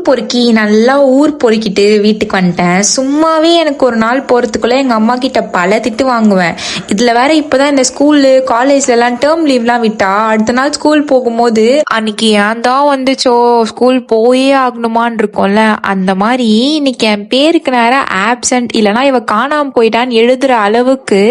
பொறுக்கி நல்லா ஊர் பொறுக்கிட்டு வீட்டுக்கு வந்துட்டேன். சும்மாவே எனக்கு ஒரு நாள் போறதுக்குள்ள எங்க அம்மா கிட்ட பல திட்டு வாங்குவேன். இதுல வேற இப்பதான் இந்த ஸ்கூலு காலேஜ்ல எல்லாம் டேர்ம் லீவ்லாம் விட்டா அடுத்த நாள் ஸ்கூல் போகும்போது அன்னைக்கு ஏன் தான் வந்துச்சோ ஸ்கூல் போயே ஆகணுமான்னு இருக்கும்ல, அந்த மாதிரி இன்னைக்கு என் பேருக்கு நேரம் ஆப்சென்ட் இல்லைன்னா இவ காணாம போயிட்டான்னு எழுதுற அளவுக்கு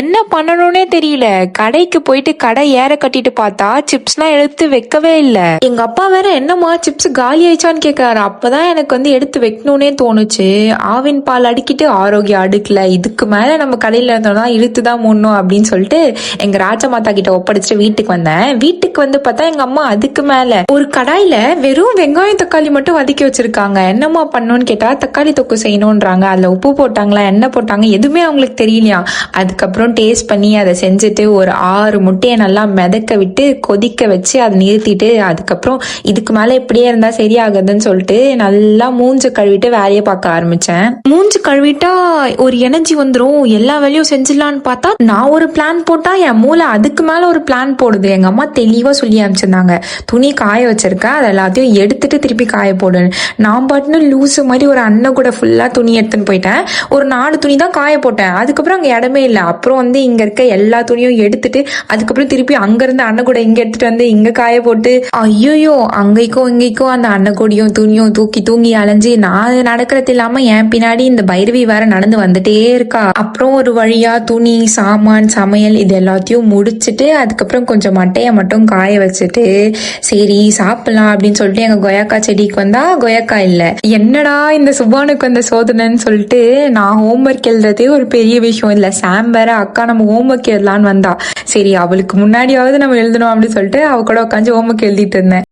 என்ன பண்ணணும்னே தெரியல. கடைக்கு போயிட்டு கடை ஏற கட்டிட்டு பார்த்தா சிப்ஸ்லாம் எடுத்து வைக்கவே இல்லை. எங்க அப்பா வேற என்னம்மா சிப்ஸ் காலி ஆயிடுச்சான்னு கேட்கறாரு. அப்பதான் எனக்கு எடுத்து வைக்கணும்னே தோணுச்சு. ஆவின் பால் அடிக்கிட்டு ஆரோக்கியம் அடுக்கல, இதுக்கு மேல நம்ம கடையில இருந்தோம்னா இழுத்துதான் முன்னும் அப்படின்னு சொல்லிட்டு எங்க ராஜமாதா கிட்ட ஒப்படைச்சிட்டு வீட்டுக்கு வந்தேன். வீட்டுக்கு வந்து பார்த்தா எங்க அம்மா அதுக்கு மேல ஒரு கடாயில வெறும் வெங்காயம் தக்காளி மட்டும் வதக்கி வச்சிருக்காங்க. என்னம்மா பண்ணணும்னு கேட்டா தக்காளி தொக்கு செய்யணும்ன்றாங்க. அதுல உப்பு போட்டாங்களா என்ன போட்டாங்க எதுவுமே அவங்களுக்கு தெரியலையா. அதுக்கப்புறம் டேஸ்ட் பண்ணி அதை செஞ்சுட்டு ஒரு 6 முட்டையை நல்லா மிதக்க விட்டு கொதிக்க வச்சு அதை நிறுத்திட்டு அதுக்கப்புறம் இதுக்கு மேல இப்படியே இருந்தா சரியாகுதுன்னு சொல்லிட்டு நல்லா மூஞ்சு கழுவிட்டு வேலையை பார்க்க ஆரம்பிச்சேன். மூஞ்சு கழுவிட்டா ஒரு எனர்ஜி வந்துடும், எல்லா வேலையும் செஞ்சிடலான்னு பார்த்தா நான் ஒரு பிளான் போட்டா என் மூளை அதுக்கு மேல ஒரு பிளான் போடுது. எங்க அம்மா தெளிவா சொல்லி அனுப்பிச்சிருந்தாங்க, துணி காய வச்சிருக்கேன் அதை எல்லாத்தையும் எடுத்துட்டு திருப்பி காய போடு. நான் பாட்டுன்னு லூசு மாதிரி ஒரு அண்ணன் கூட ஃபுல்லா துணி எடுத்துன்னு போயிட்டேன். ஒரு 4 துணி தான் காய போட்டேன். அதுக்கப்புறம் அங்க இடமே இல்லை. அப்புறம் இங்க இருக்க எல்லா துணியும் எடுத்துட்டு அதுக்கப்புறம் திருப்பி அங்க இருந்து அண்ணன் கூட இங்க எடுத்துட்டு வந்து இங்க காய போட்டு ஐயோ அங்கைக்கும் இங்கைக்கும் அந்த அன்னக்கூடியும் துணியும் தூங்கி அலைஞ்சு நான் நடக்கிறது இல்லாம என் பின்னாடி இந்த பைரவி வேற நடந்து வந்துட்டே இருக்கா. அப்புறம் ஒரு வழியா துணி சாமான் சமையல் இது எல்லாத்தையும் முடிச்சுட்டு அதுக்கப்புறம் கொஞ்சம் மட்டைய மட்டும் காய வச்சுட்டு சரி சாப்பிடலாம் அப்படின்னு சொல்லிட்டு எங்க கொய்யாக்கா செடிக்கு வந்தா கொய்யாக்கா இல்ல. என்னடா இந்த சுபானுக்கு வந்த சோதனைன்னு சொல்லிட்டு நான் ஹோம்ஒர்க் எழுதுறதே ஒரு பெரிய விஷயம் இல்ல. சாம் வேற அக்கா நம்ம ஹோம்ஒர்க் எழுதலான்னு வந்தா. சரி அவளுக்கு முன்னாடியாவது நம்ம எழுதணும் அப்படின்னு சொல்லிட்டு அவ கூட உட்காந்து ஹோம்ஒர்க் எழுதிட்டு இருந்தேன்.